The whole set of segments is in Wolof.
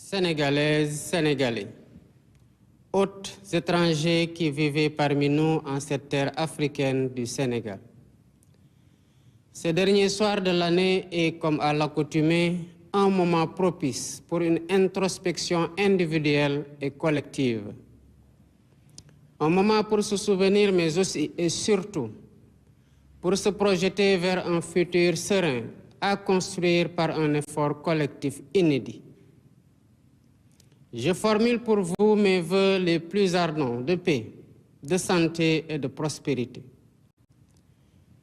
Sénégalaises, Sénégalais, hôtes étrangers qui vivaient parmi nous en cette terre africaine du Sénégal. Ce dernier soir de l'année est, comme à l'accoutumée, un moment propice pour une introspection individuelle et collective. Un moment pour se souvenir, mais aussi et surtout pour se projeter vers un futur serein à construire par un effort collectif inédit. Je formule pour vous mes vœux les plus ardents de paix, de santé et de prospérité.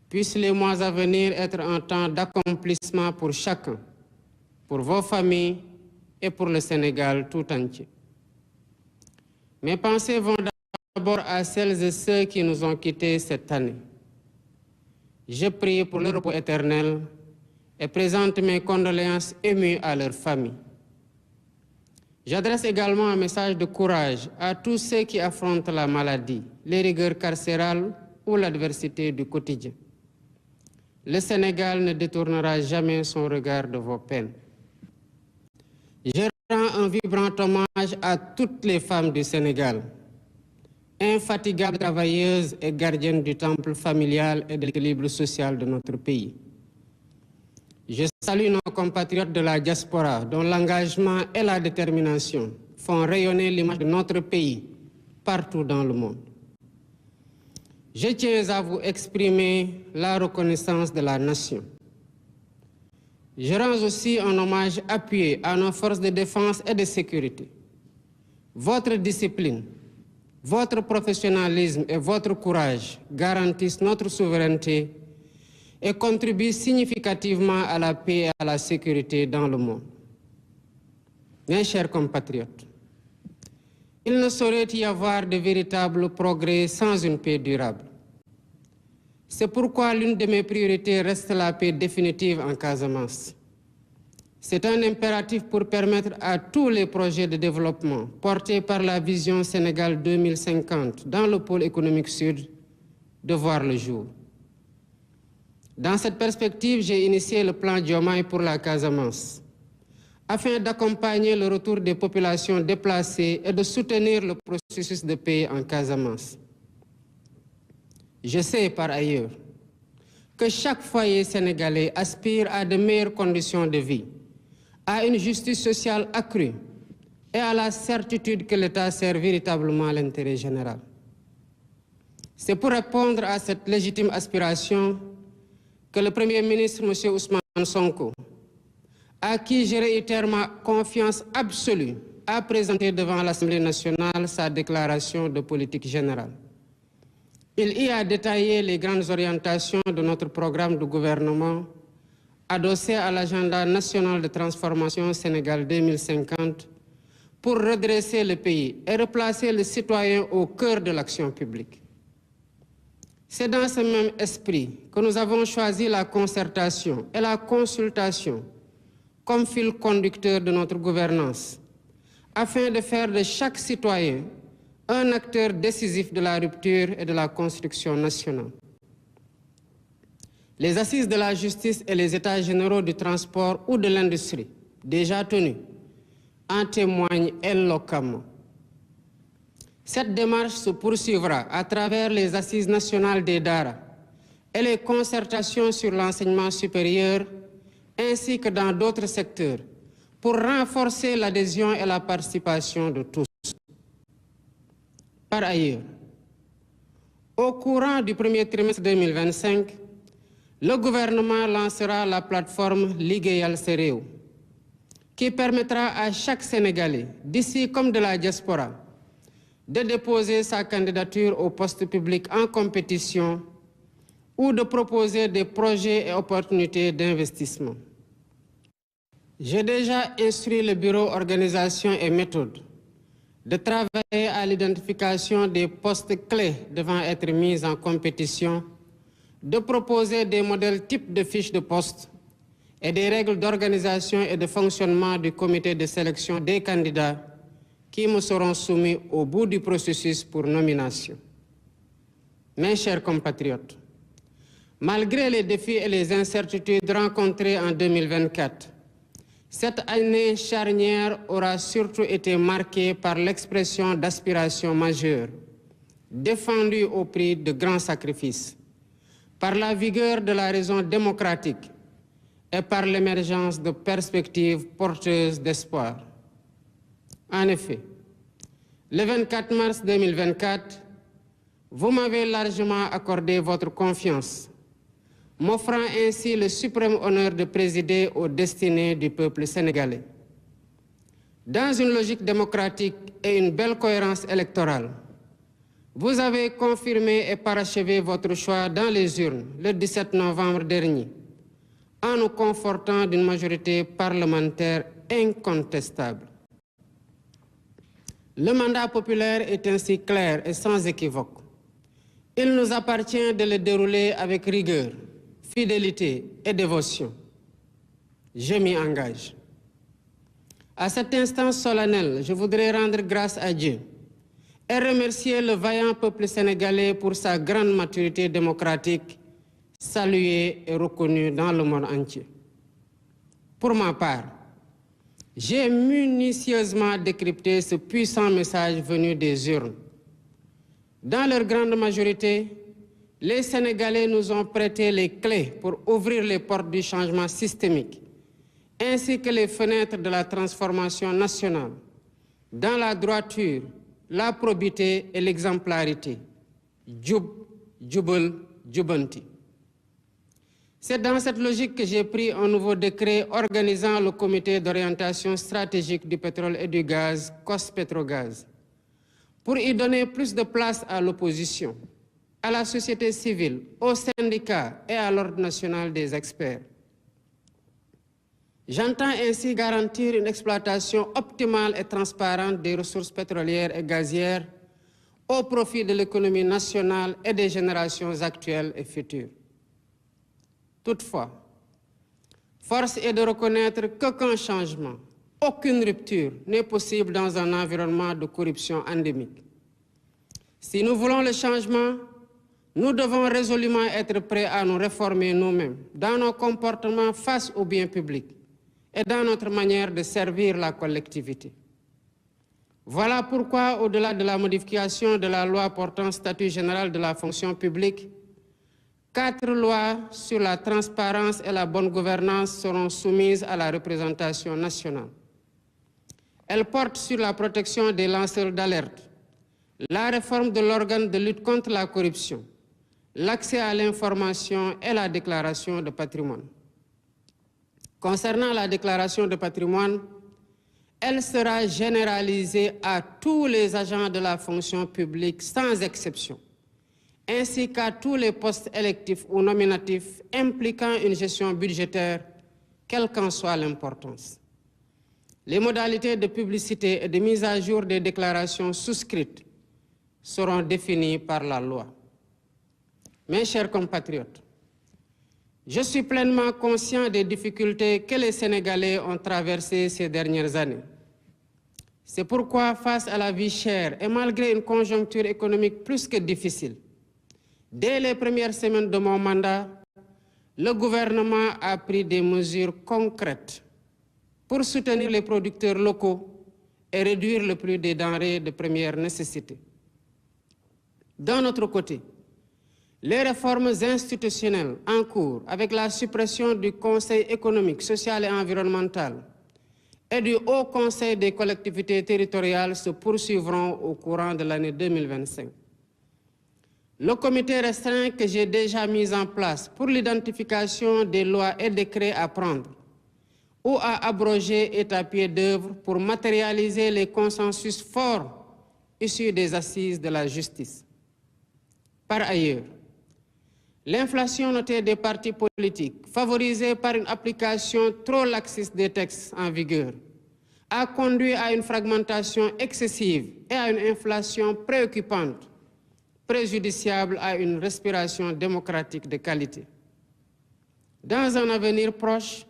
Puissent les mois à venir être un temps d'accomplissement pour chacun, pour vos familles et pour le Sénégal tout entier. Mes pensées vont d'abord à celles et ceux qui nous ont quittés cette année. Je prie pour leur repos éternel et présente mes condoléances émues à leurs familles. J'adresse également un message de courage à tous ceux qui affrontent la maladie, les rigueurs carcérales ou l'adversité du quotidien. Le Sénégal ne détournera jamais son regard de vos peines. Je rends un vibrant hommage à toutes les femmes du Sénégal, infatigables travailleuses et gardiennes du temple familial et de l'équilibre social de notre pays. Je salue nos compatriotes de la diaspora dont l'engagement et la détermination font rayonner l'image de notre pays partout dans le monde. Je tiens à vous exprimer la reconnaissance de la nation. Je rends aussi un hommage appuyé à nos forces de défense et de sécurité. Votre discipline, votre professionnalisme et votre courage garantissent notre souveraineté et contribuent significativement à la paix et à la sécurité dans le monde. Mes chers compatriotes, il ne saurait y avoir de véritable progrès sans une paix durable. C'est pourquoi l'une de mes priorités reste la paix définitive en Casamance. C'est un impératif pour permettre à tous les projets de développement portés par la vision Sénégal 2050 dans le pôle économique sud de voir le jour. Dans cette perspective, j'ai initié le plan Diomaye pour la Casamance, afin d'accompagner le retour des populations déplacées et de soutenir le processus de paix en Casamance. Je sais par ailleurs que chaque foyer sénégalais aspire à de meilleures conditions de vie, à une justice sociale accrue et à la certitude que l'État sert véritablement l'intérêt général. C'est pour répondre à cette légitime aspiration que le Premier ministre, M. Ousmane Sonko, à qui je réitère ma confiance absolue, a présenté devant l'Assemblée nationale sa déclaration de politique générale. Il y a détaillé les grandes orientations de notre programme de gouvernement adossé à l'agenda national de transformation Sénégal 2050 pour redresser le pays et replacer le citoyen au cœur de l'action publique. C'est dans ce même esprit que nous avons choisi la concertation et la consultation comme fil conducteur de notre gouvernance, afin de faire de chaque citoyen un acteur décisif de la rupture et de la construction nationale. Les assises de la justice et les états généraux du transport ou de l'industrie, déjà tenus, en témoignent éloquemment. Cette démarche se poursuivra à travers les assises nationales des DARA et les concertations sur l'enseignement supérieur, ainsi que dans d'autres secteurs, pour renforcer l'adhésion et la participation de tous. Par ailleurs, au courant du premier trimestre 2025, le gouvernement lancera la plateforme Ligueyal Séréo, qui permettra à chaque Sénégalais, d'ici comme de la diaspora, de déposer sa candidature au poste public en compétition ou de proposer des projets et opportunités d'investissement. J'ai déjà instruit le bureau organisation et méthode de travailler à l'identification des postes clés devant être mis en compétition, de proposer des modèles types de fiches de poste et des règles d'organisation et de fonctionnement du comité de sélection des candidats qui me seront soumis au bout du processus pour nomination. Mes chers compatriotes, malgré les défis et les incertitudes rencontrés en 2024, Cette année charnière aura surtout été marquée par l'expression d'aspirations majeures, défendues au prix de grands sacrifices, par la vigueur de la raison démocratique et par l'émergence de perspectives porteuses d'espoir. En effet, le 24 mars 2024, vous m'avez largement accordé votre confiance, m'offrant ainsi le suprême honneur de présider aux destinées du peuple sénégalais. Dans une logique démocratique et une belle cohérence électorale, vous avez confirmé et parachevé votre choix dans les urnes le 17 novembre dernier, en nous confortant d'une majorité parlementaire incontestable. Le mandat populaire est ainsi clair et sans équivoque. Il nous appartient de le dérouler avec rigueur, fidélité et dévotion. Je m'y engage. À cet instant solennel, je voudrais rendre grâce à Dieu et remercier le vaillant peuple sénégalais pour sa grande maturité démocratique, saluée et reconnue dans le monde entier. Pour ma part, j'ai minutieusement décrypté ce puissant message venu des urnes. Dans leur grande majorité, les Sénégalais nous ont prêté les clés pour ouvrir les portes du changement systémique, ainsi que les fenêtres de la transformation nationale, dans la droiture, la probité et l'exemplarité. Djub, Djubal, Djubanti. C'est dans cette logique que j'ai pris un nouveau décret organisant le comité d'orientation stratégique du pétrole et du gaz, COS-Pétrogaz, pour y donner plus de place à l'opposition, à la société civile, aux syndicats et à l'ordre national des experts. J'entends ainsi garantir une exploitation optimale et transparente des ressources pétrolières et gazières au profit de l'économie nationale et des générations actuelles et futures. Toutefois, force est de reconnaître qu'aucun changement, aucune rupture n'est possible dans un environnement de corruption endémique. Si nous voulons le changement, nous devons résolument être prêts à nous réformer nous-mêmes dans nos comportements face aux biens publics et dans notre manière de servir la collectivité. Voilà pourquoi, au-delà de la modification de la loi portant statut général de la fonction publique, 4 lois sur la transparence et la bonne gouvernance seront soumises à la représentation nationale. Elles portent sur la protection des lanceurs d'alerte, la réforme de l'organe de lutte contre la corruption, l'accès à l'information et la déclaration de patrimoine. Concernant la déclaration de patrimoine, elle sera généralisée à tous les agents de la fonction publique sans exception, ainsi qu'à tous les postes électifs ou nominatifs impliquant une gestion budgétaire, quelle qu'en soit l'importance. Les modalités de publicité et de mise à jour des déclarations souscrites seront définies par la loi. Mes chers compatriotes, je suis pleinement conscient des difficultés que les Sénégalais ont traversées ces dernières années. C'est pourquoi, face à la vie chère et malgré une conjoncture économique plus que difficile, dès les premières semaines de mon mandat, le gouvernement a pris des mesures concrètes pour soutenir les producteurs locaux et réduire le prix des denrées de première nécessité. D'un autre côté, les réformes institutionnelles en cours avec la suppression du Conseil économique, social et environnemental et du Haut Conseil des collectivités territoriales se poursuivront au courant de l'année 2025. Le comité restreint que j'ai déjà mis en place pour l'identification des lois et décrets à prendre ou à abroger est à pied d'œuvre pour matérialiser les consensus forts issus des assises de la justice. Par ailleurs, l'inflation notée des partis politiques, favorisée par une application trop laxiste des textes en vigueur, a conduit à une fragmentation excessive et à une inflation préoccupante, préjudiciable à une respiration démocratique de qualité. Dans un avenir proche,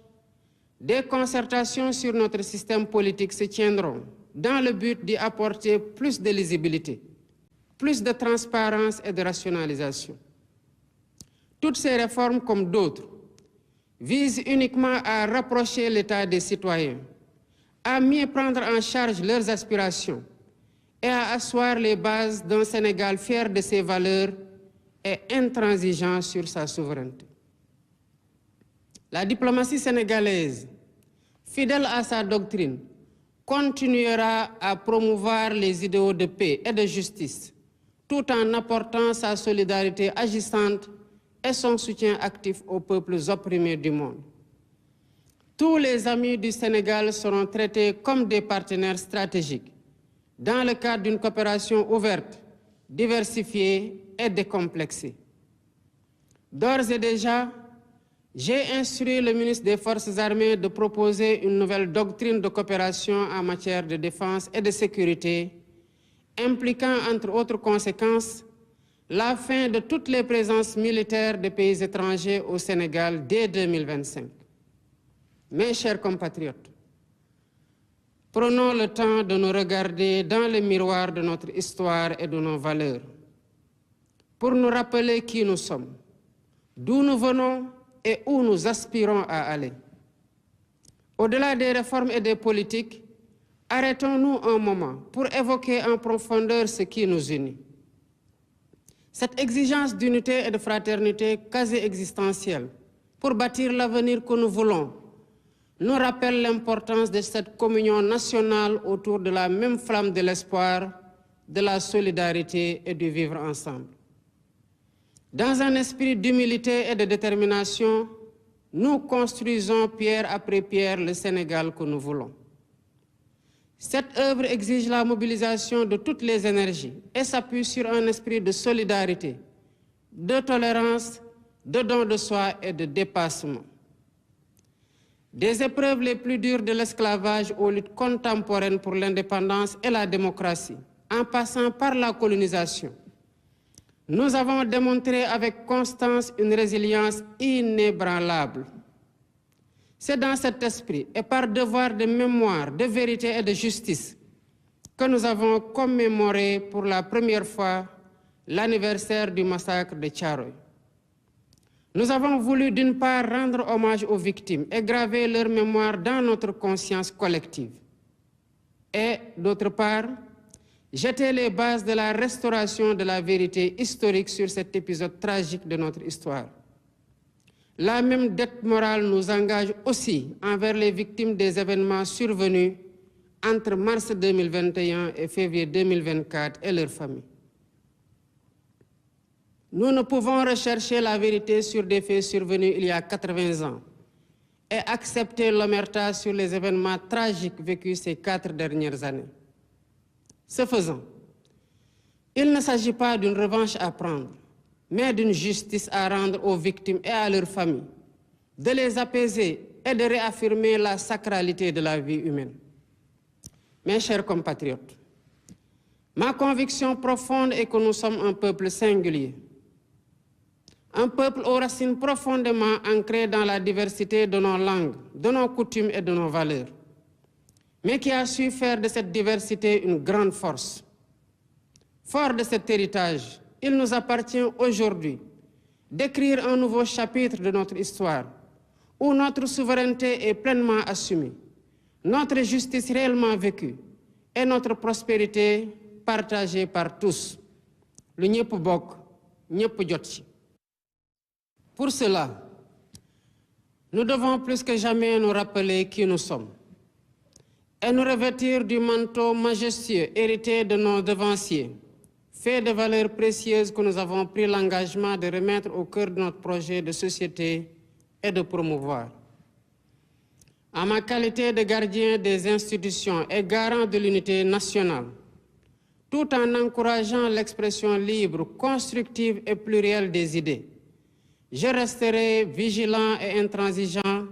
des concertations sur notre système politique se tiendront dans le but d'y apporter plus de lisibilité, plus de transparence et de rationalisation. Toutes ces réformes, comme d'autres, vise uniquement à rapprocher l'État des citoyens, à mieux prendre en charge leurs aspirations et à asseoir les bases d'un Sénégal fier de ses valeurs et intransigeant sur sa souveraineté. La diplomatie sénégalaise, fidèle à sa doctrine, continuera à promouvoir les idéaux de paix et de justice, tout en apportant sa solidarité agissante et son soutien actif aux peuples opprimés du monde. Tous les amis du Sénégal seront traités comme des partenaires stratégiques dans le cadre d'une coopération ouverte, diversifiée et décomplexée. D'ores et déjà, j'ai instruit le ministre des Forces armées de proposer une nouvelle doctrine de coopération en matière de défense et de sécurité, impliquant, entre autres conséquences, la fin de toutes les présences militaires de pays étrangers au Sénégal dès 2025. Mes chers compatriotes, prenons le temps de nous regarder dans le miroir de notre histoire et de nos valeurs, pour nous rappeler qui nous sommes, d'où nous venons et où nous aspirons à aller. Au-delà des réformes et des politiques, arrêtons-nous un moment pour évoquer en profondeur ce qui nous unit. Cette exigence d'unité et de fraternité quasi existentielle pour bâtir l'avenir que nous voulons nous rappelle l'importance de cette communion nationale autour de la même flamme de l'espoir, de la solidarité et du vivre ensemble. Dans un esprit d'humilité et de détermination, nous construisons pierre après pierre le Sénégal que nous voulons. Cette œuvre exige la mobilisation de toutes les énergies et s'appuie sur un esprit de solidarité, de tolérance, de don de soi et de dépassement. Des épreuves les plus dures de l'esclavage aux luttes contemporaines pour l'indépendance et la démocratie, en passant par la colonisation, nous avons démontré avec constance une résilience inébranlable. C'est dans cet esprit et par devoir de mémoire, de vérité et de justice que nous avons commémoré pour la première fois l'anniversaire du massacre de Thiaroye. Nous avons voulu d'une part rendre hommage aux victimes et graver leur mémoire dans notre conscience collective. Et d'autre part, jeter les bases de la restauration de la vérité historique sur cet épisode tragique de notre histoire. La même dette morale nous engage aussi envers les victimes des événements survenus entre mars 2021 et février 2024 et leurs familles. Nous ne pouvons rechercher la vérité sur des faits survenus il y a 80 ans et accepter l'omerta sur les événements tragiques vécus ces 4 dernières années. Ce faisant, il ne s'agit pas d'une revanche à prendre, mais d'une justice à rendre aux victimes et à leurs familles, de les apaiser et de réaffirmer la sacralité de la vie humaine. Mes chers compatriotes, ma conviction profonde est que nous sommes un peuple singulier, un peuple aux racines profondément ancrées dans la diversité de nos langues, de nos coutumes et de nos valeurs, mais qui a su faire de cette diversité une grande force. Fort de cet héritage, il nous appartient aujourd'hui d'écrire un nouveau chapitre de notre histoire, où notre souveraineté est pleinement assumée, notre justice réellement vécue et notre prospérité partagée par tous. Lu ñëpp bokk, ñëpp jot ci. Pour cela, nous devons plus que jamais nous rappeler qui nous sommes et nous revêtir du manteau majestueux hérité de nos devanciers, fait de valeurs précieuses que nous avons pris l'engagement de remettre au cœur de notre projet de société et de promouvoir. En ma qualité de gardien des institutions et garant de l'unité nationale, tout en encourageant l'expression libre, constructive et plurielle des idées, je resterai vigilant et intransigeant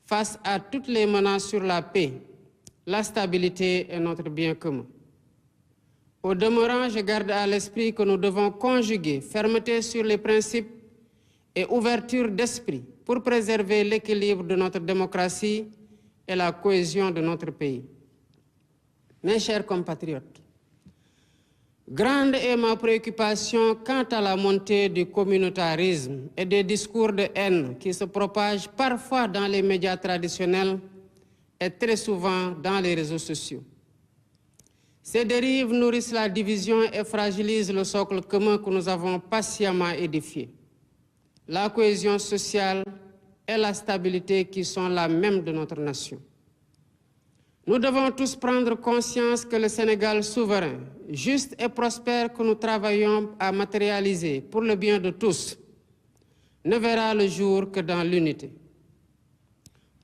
face à toutes les menaces sur la paix, la stabilité et notre bien commun. Au demeurant, je garde à l'esprit que nous devons conjuguer fermeté sur les principes et ouverture d'esprit pour préserver l'équilibre de notre démocratie et la cohésion de notre pays. Mes chers compatriotes, Grande est ma préoccupation quant à la montée du communautarisme et des discours de haine qui se propagent parfois dans les médias traditionnels et très souvent dans les réseaux sociaux. Ces dérives nourrissent la division et fragilisent le socle commun que nous avons patiemment édifié. La cohésion sociale et la stabilité qui sont la même de notre nation. Nous devons tous prendre conscience que le Sénégal souverain, juste et prospère que nous travaillons à matérialiser pour le bien de tous, ne verra le jour que dans l'unité.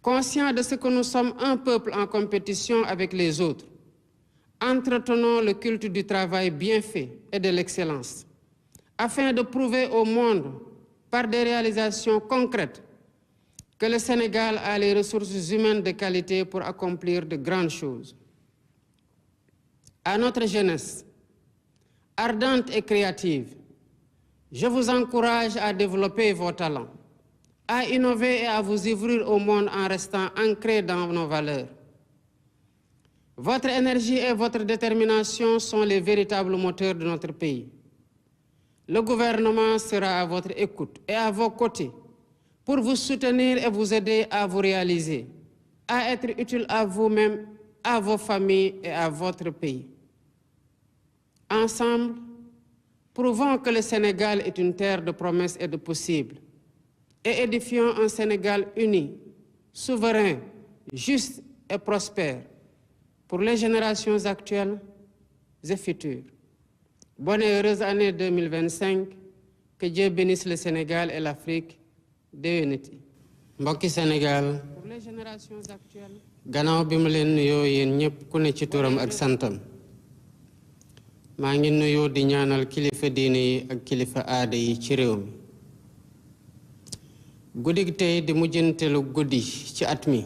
Conscient de ce que nous sommes un peuple en compétition avec les autres, entretenons le culte du travail bien fait et de l'excellence, afin de prouver au monde, par des réalisations concrètes, que le Sénégal a les ressources humaines de qualité pour accomplir de grandes choses. À notre jeunesse, ardente et créative, je vous encourage à développer vos talents, à innover et à vous ouvrir au monde en restant ancrés dans nos valeurs. Votre énergie et votre détermination sont les véritables moteurs de notre pays. Le gouvernement sera à votre écoute et à vos côtés pour vous soutenir et vous aider à vous réaliser, à être utile à vous-même, à vos familles et à votre pays. Ensemble, prouvons que le Sénégal est une terre de promesses et de possibles, et édifions un Sénégal uni, souverain, juste et prospère pour les générations actuelles et futures. Bonne et heureuse année 2025, que Dieu bénisse le Sénégal et l'Afrique. Déwénati mbokki Sénégal pour les générations actuelles gannaaw bi mu leen nuyoo yéen ñëpp ku ne ci turam ak santam maa ngi nuyoo di ñaanal kilifa diine yi ak kilifa aada yi ci réew mi guddig tey di mujjantelu guddi ci at mi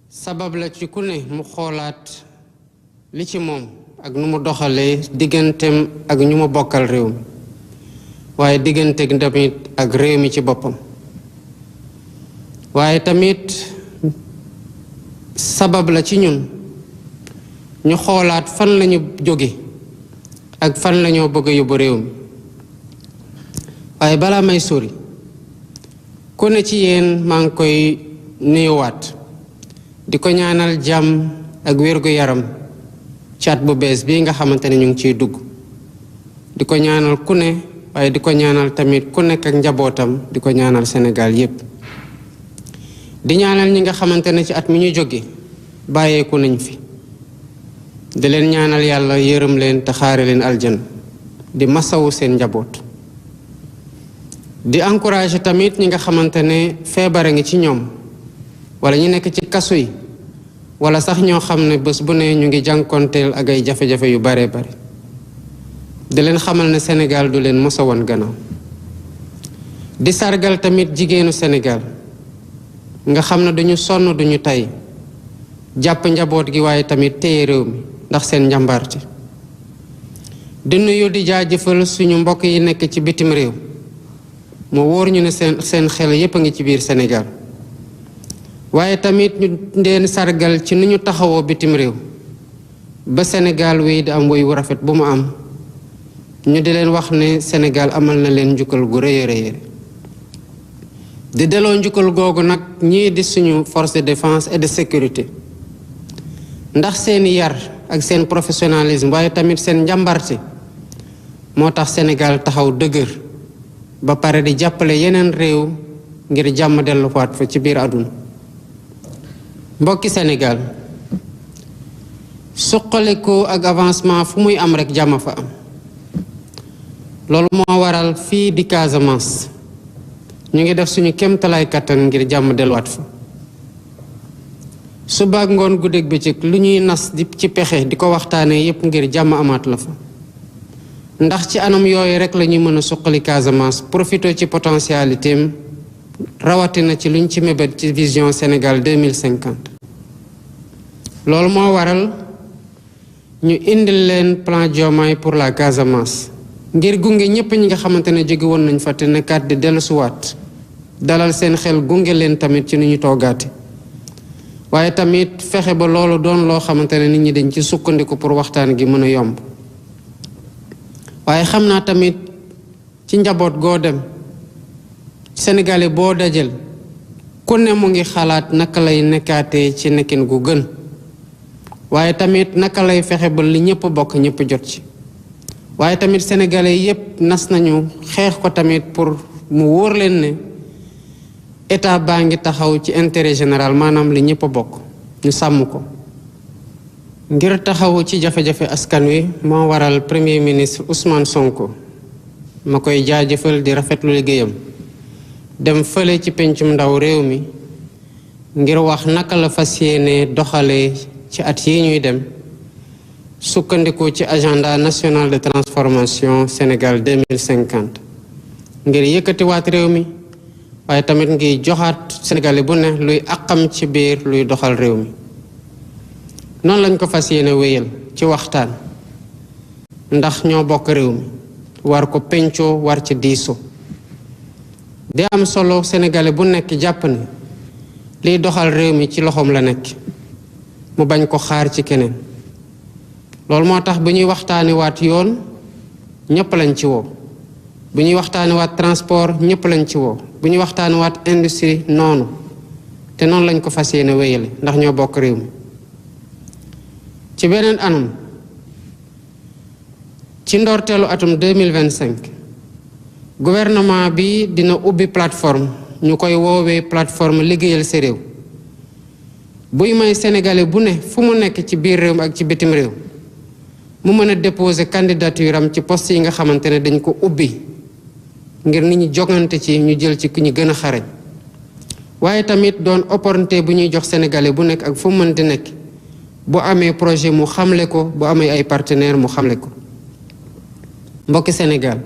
sabab la ci ku ne mu xoolaat li ci moom ak nu mu doxalee digganteem ak ñu mu bokkal réew mi waaye diggante tamit ak réew mi ci boppam waaye tamit sabab la ci ñun ñu xoolaat fan lañu jóge ak fan lañoo bëgg a yóbbu réew mi waaye balaa may sori ku ne ci yéen maa ngi koy nuyuwaat di ko ñaanal jàmm ak wér-gu-yaram ci at bu bees bii nga xamante ne ñu ngi ciy dugg di ko ñaanal ku ne waaye di ko ñaanal tamit ku nekk ak njabootam di ko ñaanal Sénégal yépp di ñaanal ñi nga xamante ne ci at mi ñu jóge bàyyeeku nañ fi di leen ñaanal yàlla yërëm leen te xaare leen aljana di masawu seen njaboot di encourager tamit ñi nga xamante ne feebare ngi ci ñoom wala ñi nekk ci kasu yi wala sax ñoo xam ne bés bu ne ñu ngi jànkonteel ak ay jafe-jafe yu bare bare di leen xamal ne Sénégal du leen mos a woon gannaaw di sargal tamit jigéenu Sénégal nga xam ne duñu sonn duñu tay jàpp njaboot gi waaye tamit téye réew mi ndax seen njàmbaarte di nuyu di jaajëfal suñu mbokk yi nekk ci bitim réew mu wóor ñu ne seen xel yépp a ngi ci biir Sénégal waaye tamit ñu leen sargal ci ni ñu taxawoo bitim réew ba Sénégal wéy di am woy wu rafet bu mu am ñu di leen wax ne Sénégal amal na leen njukkal gu rëy a rëy di delloo njukkal googu nag ñii di suñu force de défense et de sécurité ndax seeni yar ak seen professionnalisme waaye tamit seen njàmbarte moo tax Sénégal taxaw dëgër ba pare di jàppale yeneen réew ngir jàmm delluwaat fa ci biir àdduna mbokki Sénégal suqaliku ak avancement fu muy am rek jàmm fa am loolu moo waral fii di Casamance ñu ngi def suñu kéemtalaay kattan ngir jàmm delluwaat fa suba ak ngoon guddeeg bëccëg lu ñuy nas di ci pexe di ko waxtaanee yépp ngir jàmm amaat la fa ndax ci anam yooyu rek la ñuy mën a suqali Casamance profité ci potentialité rawatina ci luñ ci mébét ci vision Sénégal 2050 loolu moo waral ñu indil leen plan Diomaye pour la Casamance ngir gunge ñépp ñi nga xamante ne jóge woon nañ fa te nekkaat di dellusiwaat dalal seen xel gunge leen tamit ci ni ñu toogaate waaye tamit fexe ba loolu doon loo xamante ne nit ñi dañ ci sukkandiku pour waxtaan gi mën a yomb waaye xam naa tamit ci njaboot goo dem sénégalais boo dajal ku ne mu ngi xalaat naka lay nekkaatee ci nekkin gu gën waaye tamit naka lay fexe ba li ñëpp bokk ñëpp jot ci waaye tamit sénégalais yépp nas nañu xeex ko tamit pour mu wóor leen ne état baa ngi taxaw ci intérêt général maanaam li ñëpp bokk ñu sàmm ko ngir taxaw ci jafe-jafe askan wi moo waral premier ministre Ousmane Sonko ma koy jaajëfal di rafetlu liggéeyam dem fële ci pencum ndaw réew mi ngir wax naka la fas yéene doxalee ci at yi ñuy dem sukkandiku ci agenda national de transformation Sénégal 2050 ngir yëkkatiwaat réew mi waaye tamit ngi joxaat Sénégalais bu ne luy àqam ci biir luy doxal réew mi noonu lañ ko fas yéene wéyal ci waxtaan ndax ñoo bokk réew mi war ko pencoo war ci diiso di am solo Sénégalais bu nekk jàpp ne liy doxal réew mi ci loxoom la nekk mu bañ ko xaar ci keneen loolu moo tax bu ñuy waxtaani waat yoon ñëpp lañ ci woo bu ñuy waxtaani waat transport ñëpp lañ ci woo bu ñuy waxtaani waat industrie noonu te noonu lañ ko fas yéene wéyale ndax ñoo bokk réew mi ci beneen anam ci ndorteelu atum 2025 gouvernement bi dina ubbi plateforme ñu koy woowee plateforme liggéeyal sa réew buy may sénégalais bu ne fu mu nekk ci biir réew mi ak ci bitim réew mu mën a déposer candidature am ci poste yi nga xamante ne dañ ko ubbi ngir nit ñi jogante ci ñu jël ci ku ñu gën a xarañ waaye tamit doon opportunité bu ñuy jox sénégalais bu nekk ak fu mu mënti nekk bu amee projet mu xamle ko bu amee ay partenaires mu xamle ko mbokki Sénégal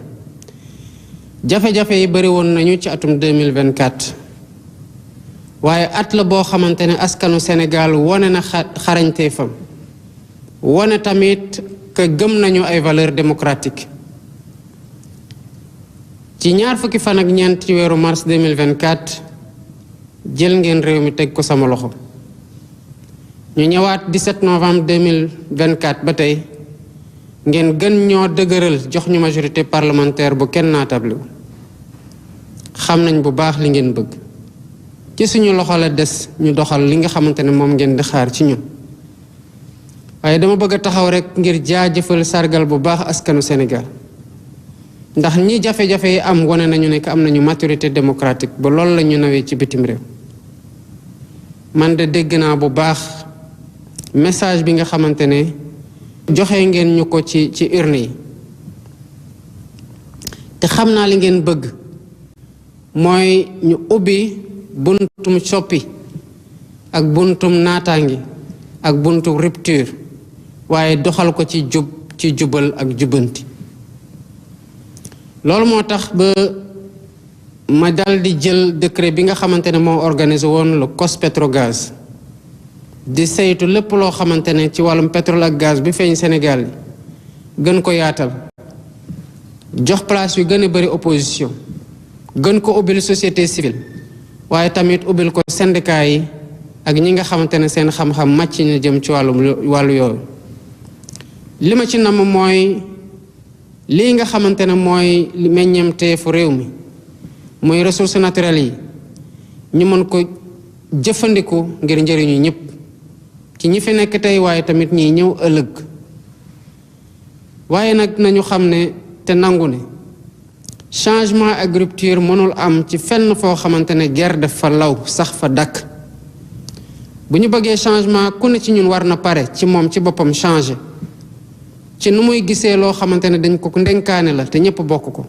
jafe-jafe yi bari woon nañu ci atum 2024 waaye at la boo xamante ne askanu Sénégal wone na xarañteefam wone tamit que gëm nañu ay valeurs démocratiques ci ñaar fukki fan ak ñeent ci weeru mars 2024 jël ngeen réew mi teg ko sama loxo ñu ñëwaat 17 novembre 2024 ba tey ngeen gën ñoo dëgëral jox ñu majorité parlementaire bu kenn naatable xam nañ bu baax li ngeen bëgg ci suñu loxo la des ñu doxal li nga xamante ne moom ngeen di xaar ci ñun waaye dama bëgg a taxaw rek ngir jaajëfal sargal bu baax askanu Sénégal ndax ñi jafe-jafe yi am wane nañu ne am nañu maturité démocratique ba loolu la ñu nawee ci bitim réew man de dégg naa bu baax message bi nga xamante ne joxe ngeen ñu ko ci urne yi te xam naa li ngeen bëgg mooy ñu ubbi buntum soppi ak buntum naataangi ak buntum rupture waaye doxal ko ci jubal ak jubanti loolu moo tax ba ma dal di jël décret bi nga xamante ne moo organisé woon le COS-Petrogaz di saytu lépp loo xamante ne ci wàllum pétrole ak gaz bi feeñ Sénégal yi gën ko yaatal jox place yu gën a bari opposition gën ko ubbil société civile waaye tamit ubbil ko syndicat yi ak ñi nga xamante ne seen xam-xam màcc na jëm ci wàllu yooyu li ma ci namm mooy lii nga xamante ne mooy meññeemteefu réew mi mooy ressources naturelles yi ñu mën ko jëfandiku ngir njëriñu ñëpp ci ñi fi nekk tey waaye tamit ñiy ñëw ëllëg waaye nag nañu xam ne te nangu ne changement ak rupture mënul am ci fenn foo xamante ne guerre daf fa law sax fa dakk bu ñu bëggee changement ku ne ci ñun war na pare ci moom ci boppam changer ci nu muy gisee loo xamante ne dañ ko ndenkaane la te ñëpp bokk ko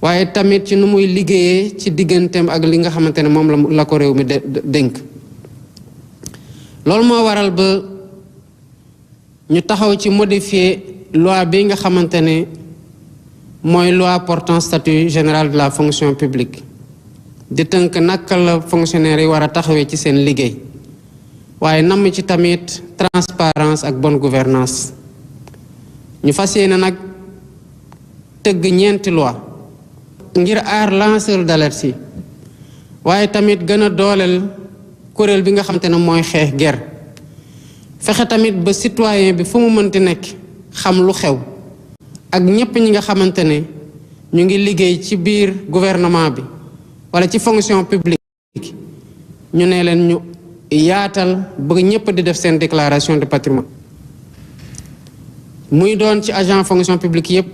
waaye tamit ci nu muy liggéeyee ci digganteem ak li nga xamante ne moom la ko réew mi dénk loolu moo waral ba ñu taxaw ci modifier loi bi nga xamante ne mooy loi portant statut général de la fonction publique di tënk naka la fonctionnaire yi war a taxawee ci seen liggéey waaye namm ci tamit transparence ak bonne gouvernance ñu fas yéene nag tëgg ñeenti loi ngir aar lanceur d'alerte yi waaye tamit gën a dooleel kuréel bi nga xamante ne mooy xeex guerre fexe tamit ba citoyen bi fu mu mënti nekk xam lu xew ak ñépp ñi nga xamante ne ñu ngi liggéey ci biir gouvernement bi wala ci fonction publique ñu ne leen ñu yaatal ba ñépp di def seen déclaration de patrimoine muy doon ci agent fonction publique yépp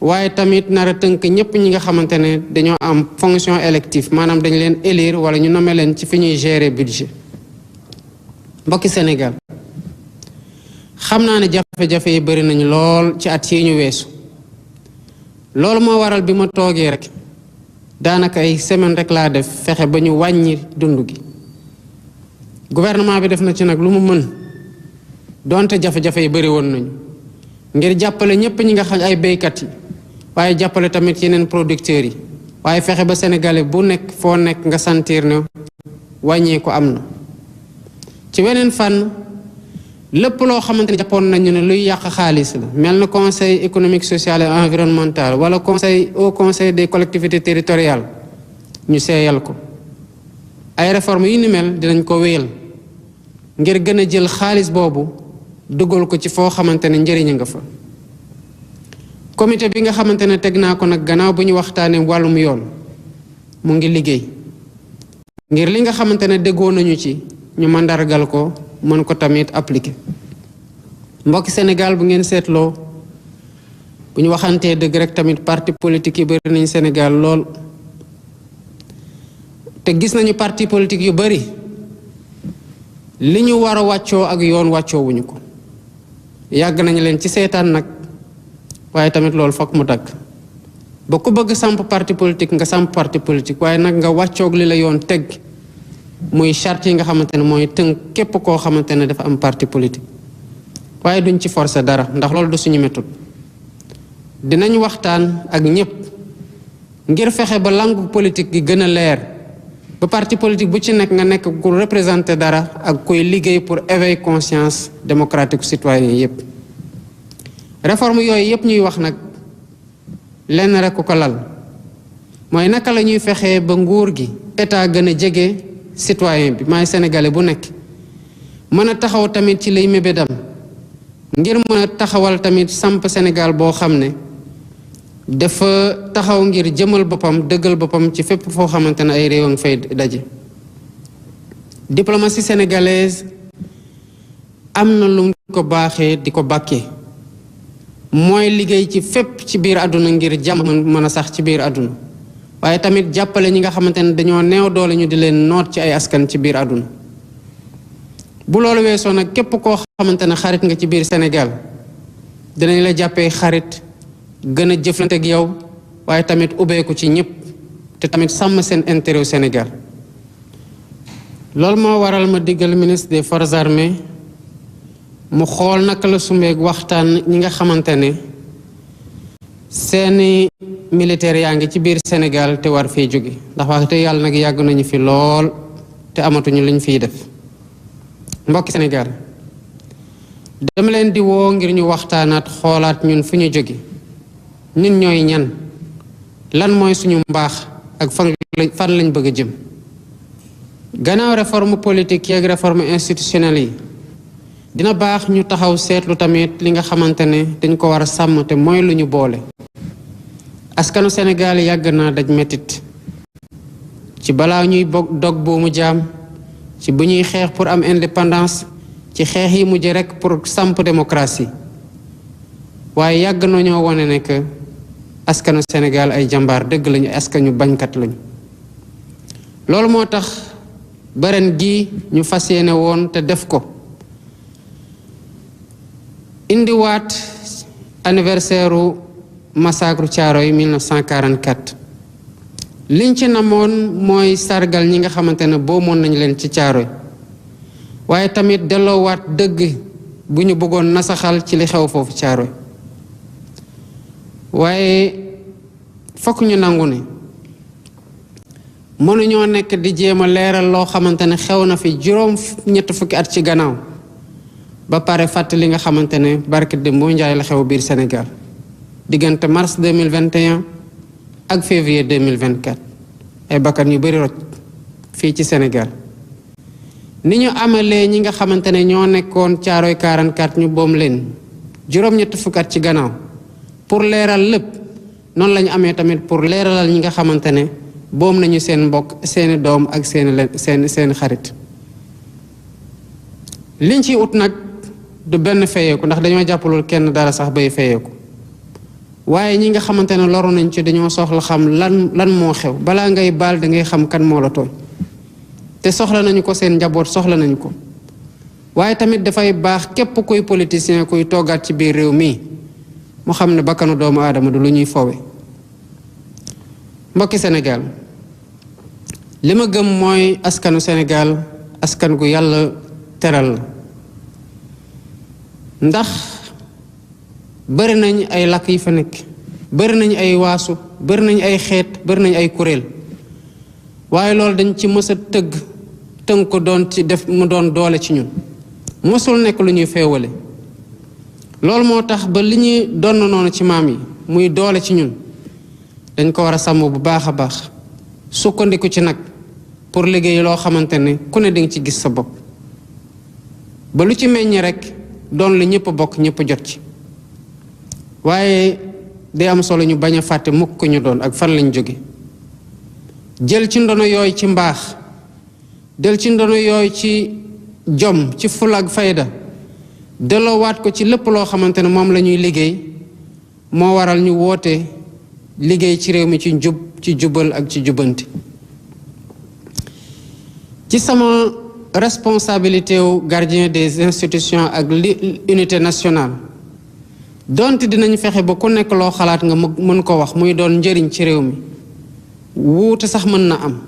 waaye tamit nar a tënk ñépp ñi nga xamante ne dañoo am fonction élective maanaam dañ leen élire wala ñu nommer leen ci fi ñuy gérer budget mbokki Sénégal xam naa ne jafe-jafe yi bari nañu lool ci at yi ñu weesu loolu moo waral bi ma toogee rek daanaka ay semaine rek laa def fexe ba ñu wàññi dund gi gouvernement bi def na ci nag lu mu mën donte jafe-jafe yi bari woon nañu ngir jàppale ñépp ñi nga xam ay béykat yi waaye jàppale tamit yeneen producteurs yi waaye fexe ba sénégalais bu nekk foo nekk nga sentir ne wàññee ko am na ci weneen fànn lépp loo xamante ne jàppoon nañu ne luy yàq xaalis la mel na conseil économique social et environnemental wala conseil des collectivités territoriales ñu seeyal ko ay réformes yu ni mel dinañ ko wéyal ngir gën a jël xaalis boobu dugal ko ci foo xamante ne njëriñ nga fa comité bi nga xamante ne teg naa ko nag gannaaw bu ñu waxtaanee wàllum yoon mu ngi liggéey ngir li nga xamante ne déggoo nañu ci ñu mandargal ko mën ko tamit appliquer mbokki Sénégal bu ngeen seetloo bu ñu waxantee dëgg rek tamit parti politique yi bari nañ Sénégal lool te gis nañu parti politique yu bari li ñu war a wàccoo ak yoon wàccoo wuñu ko yàgg nañu leen ci seetaan nag waaye tamit loolu fokk mu dagg ba ku bëgg samp parti politique nga samp parti politique waaye nag nga wàccoog li la yoon teg muy charte yi nga xamante ne mooy tënk képp koo xamante ne dafa am parti politique waaye duñ ci forcer dara ndax loolu du suñu méthode dinañ waxtaan ak ñépp ngir fexe ba langue politique gi gën a leer ba parti politique bu ci nekk nga nekk ku représenter dara ak kuy liggéey pour éveiller conscience démocratique citoyen yépp réforme yooyu yépp ñuy wax nag lenn rek ko lal mooy naka la ñuy fexee ba nguur gi état gën a jege citoyen bi maay sénégalais bu nekk mën a taxaw tamit ci lay mébédam ngir mën a taxawal tamit samp Sénégal boo xam ne dafa taxaw ngir jëmal boppam dëggal boppam ci fépp foo xamante ne ay réew a ngi fay daje diplomatie sénégalaise am na lu ko baaxee di ko bàkkee mooy liggéey ci fépp ci biir àdduna ngir jàmm mën a sax ci biir àdduna waaye tamit jàppale ñi nga xamante ne dañoo neew doole ñu di leen noot ci ay askan ci biir àdduna bu loolu weesoo nag képp koo xamante ne xarit nga ci biir Sénégal dinañ la jàppee xarit gën a jëflante ak yow waaye tamit ubbeeku ci ñëpp te tamit sàmm seen intérêt au Sénégal loolu moo waral ma diggal ministre des forces armées mu xool naka la sumbeeg waxtaan ñi nga xamante ne seeni militaires yaa ngi ci biir Sénégal te war fii jóge ndax wax te yàlla nag yàgg nañu fi lool te amatuñu liñ fiy def mbokki Sénégal dama leen di woo ngir ñu waxtaanaat xoolaat ñun fu ñu jóge ñun ñooy ñan lan mooy suñu mbaax ak fan lañ bëgg a jëm gannaaw réforme politique yi ak réforme institutionnelle yi dina baax ñu taxaw seetlu tamit li nga xamante ne dañ ko war a sàmm te mooy lu ñu boole askanu Sénégal yàgg naa daj metit ci balaa ñuy dog buumu jaam ci bu ñuy xeex pour am indépendance ci xeex yi mujj rekk pour samp démocratie waaye yàgg nañoo wone ne que askanu Sénégal ay jàmbaar dëgg lañu askanu bañkat lañu loolu moo tax baren gi ñu fas yéene woon te def ko indiwaat anniversaire u massacre Thiaroye 1944 liñ ci namoon mooy sargal ñi nga xamante ne boomoon nañu leen ci Thiaroye waaye tamit delloowaat dëgg bu ñu bëggoon nasaxal ci li xew foofu Thiaroye waaye fokk ñu nangu ne mënuñoo nekk di jéem a leeral loo xamante ne xew na fi juróom ñett fukki at ci gannaaw ba pare fàtte li nga xamante ne barke Dembo Njaay la xew biir Sénégal diggante mars 2021 ak février 2024 ay bakkan yu bari roj fii ci Sénégal ni ñu amalee ñi nga xamante ne ñoo nekkoon Caaroy 44 ñu boom leen juróom-ñett fukki at ci gannaaw pour leeral lépp noonu la ñu amee tamit pour leeralal ñi nga xamante ne boom nañu seen mbokk seeni doom ak seeni xarit. liñ ci ut nag du benn feyeeku ndax dañoo jàppalul kenn dara sax bay feyeeku waaye ñi nga xamante ne loru nañ ci dañoo soxla xam lan moo xew balaa ngay baal da ngay xam kan moo la tooñ te soxla nañu ko seen njaboot soxla nañu ko waaye tamit dafay baax képp kuy politicien kuy toogaat ci biir réew mi mu xam ne bakkanu doomu aadama du lu ñuy fowe. mbokki Sénégal li ma gëm mooy askanu Sénégal askan gu yàlla teral la ndax bari nañ ay làkk yi fa nekk bari nañ ay waasu bari nañ ay xeet bari nañ ay kuréel waaye loolu dañ ci mës a tënk ko doon ci def mu doon doole ci ñun mosul nekk lu ñuy feewale loolu moo tax ba li ñuy donn noonu ci maam yi muy doole ci ñun dañ ko war a sàmm bu baax a baax sukkandiku ci nag pour liggéey loo xamante ne ku ne dinga ci gis sa bopp ba lu ci meññ rek doon lu ñëpp bokk ñëpp jot ci waaye day am solo ñu bañ a fàtte mukk ko ñu doon ak fan lañ jóge jël ci ndono yooyu ci mbaax jël ci ndono yooyu ci jom ci fula ak fayda delloowaat ko ci lépp loo xamante ne moom la ñuy liggéey moo waral ñu woote liggéey ci réew mi ci njub ci jubal ak ci jubanti ci sama responsabilité wu gardien des institutions ak unité nationale donte dinañ fexe ba ku nekk loo xalaat nga mën ko wax muy doon njëriñ ci réew mi wuute sax mën na am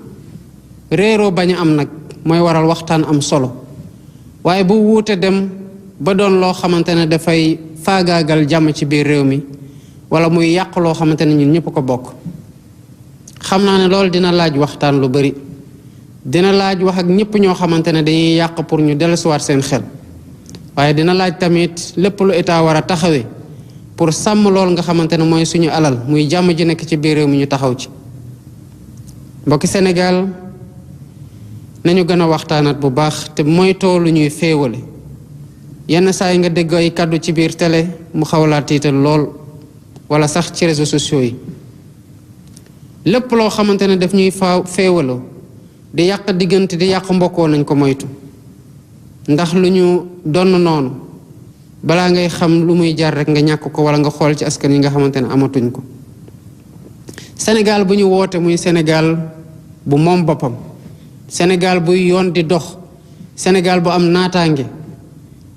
réeroo bañ a am nag mooy waral waxtaan am solo waaye bu wuute dem ba doon loo xamante ne dafay faagaagal jàmm ci biir réew mi wala muy yàq loo xamante ne ñun ñëpp ko bokk xam naa ne loolu dina laaj waxtaan lu bari dina laaj wax ak ñëpp ñoo xamante ne dañuy yàq pour ñu dellusiwaat seen xel waaye dina laaj tamit lépp lu état war a taxawee pour sàmm lool nga xamante ne mooy suñu alal muy jàmm ji nekk ci biir réew mi ñu taxaw ci. mbokki Sénégal nañu gën a waxtaanaat bu baax te moytoo lu ñuy féewale yenn saa yi nga dégg ay kàddu ci biir télé mu xawlaa tiital lool wala sax ci réseaux sociaux yi lépp loo xamante ne daf ñuy féewaloo di yàq diggante di yàq mbokkoo nañ ko moytu ndax lu ñu donn noonu balaa ngay xam lu muy jar rek nga ñàkk ko wala nga xool ci askan yi nga xamante ne amatuñ ko. Sénégal bu ñu woote muy Sénégal bu moom boppam Sénégal buy yoon di dox Sénégal bu am naataange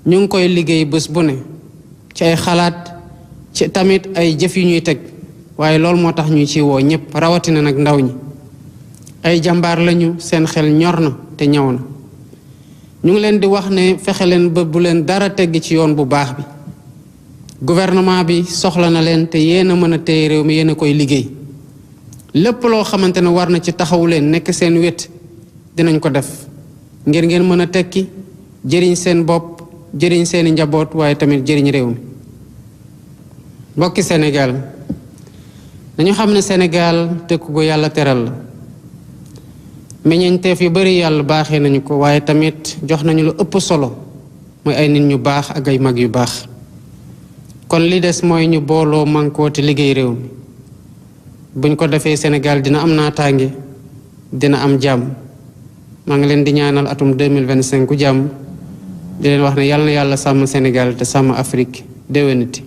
ñu ngi koy liggéey bés bu ne ci ay xalaat ci tamit ay jëf yu ñuy teg waaye loolu moo tax ñuy ci woo ñëpp rawatina nag ndaw ñi ay jàmbaar lañu seen xel ñor na te ñaw na ñu ngi leen di wax ne fexe leen ba bu leen dara tegg ci yoon bu baax bi gouvernement bi soxla na leen te yéen a mën a téye réew mi yéen a koy liggéey lépp loo xamante ne war na ci taxawu leen nekk seen wet dinañ ko def ngir ngeen mën a tekki jëriñ seen bopp jëriñ seeni njaboot waaye tamit jëriñ réew mi. mbokki Sénégal dañu xam ne Sénégal dëkk gu yàlla teral la meññeenteef yu bari yàlla baaxee nañu ko waaye tamit jox nañu lu ëpp solo mooy ay nit ñu baax ak ay mag yu baax kon li des mooy ñu booloo mànkoo te liggéey réew mi buñ ko defee Sénégal dina am naataange dina am jàmm maa ngi leen di ñaanal atum 2025 jàmm di leen wax ne yàlla na yàlla sàmm Sénégal te sàmm Afrique déwéniti